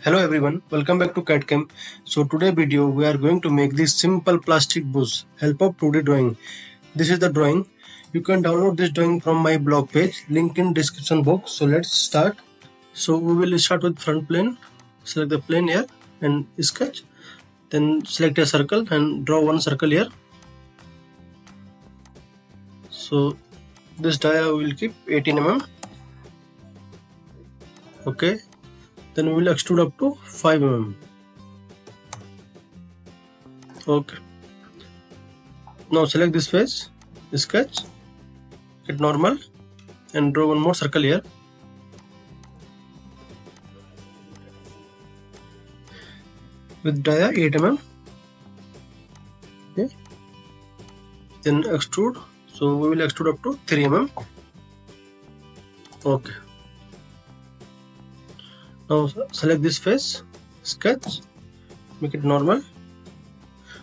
Hello everyone, welcome back to CAD-CAM. So today video we are going to make this simple plastic boost help of 2D drawing. This is the drawing. You can download this drawing from my blog page, link in description box. So let's start. So we will start with front plane. Select the plane here and sketch. Then select a circle and draw one circle here. So this dia will keep 18 mm. Okay. Then we will extrude up to 5 mm. Okay. Now select this face, sketch, hit normal and draw one more circle here. With dia 8 mm. Okay. Then extrude. So we will extrude up to 3 mm. Okay. Now select this face, sketch, make it normal.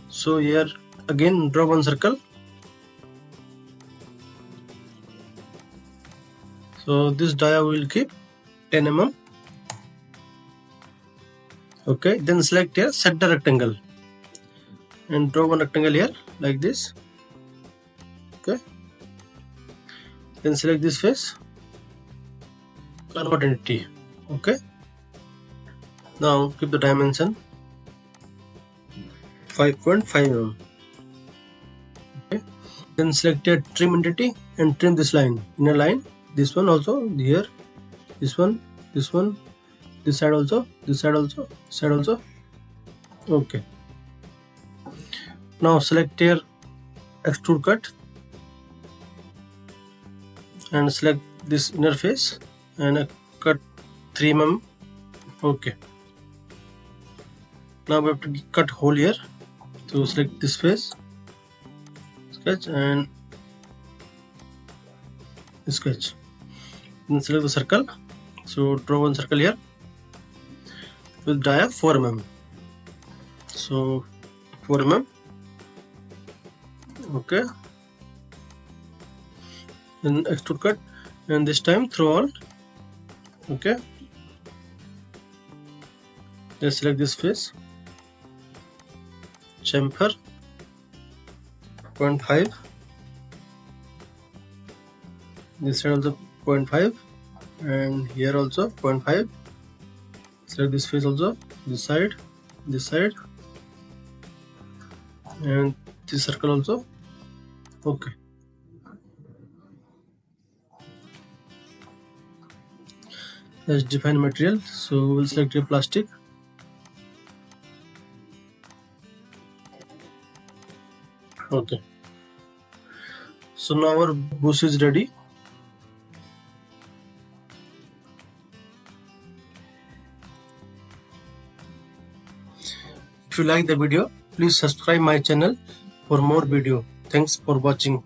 So here again draw one circle. So this dia will keep 10 mm. Okay, then select here, set the rectangle and draw one rectangle here like this. Okay, then select this face, convert entity. Okay, now keep the dimension 5.5 mm. Okay, then select a trim entity and trim this line, inner line, this one also here, this one, this side also, this side also, this side also. Okay, now select here extrude cut and select this inner face and cut 3 mm. Okay, now we have to cut hole here. So select this face, sketch and sketch, then select the circle. So draw one circle here with dia 4 mm. So 4 mm. Okay, then extrude cut and this time through all. Okay, let's select this face, chamfer 0.5, this side also 0.5 and here also 0.5. Select this face also, this side and this circle also. Okay, let's define material. So we'll select a plastic. Okay, so now our boost is ready. If you like the video, please subscribe my channel for more video. Thanks for watching.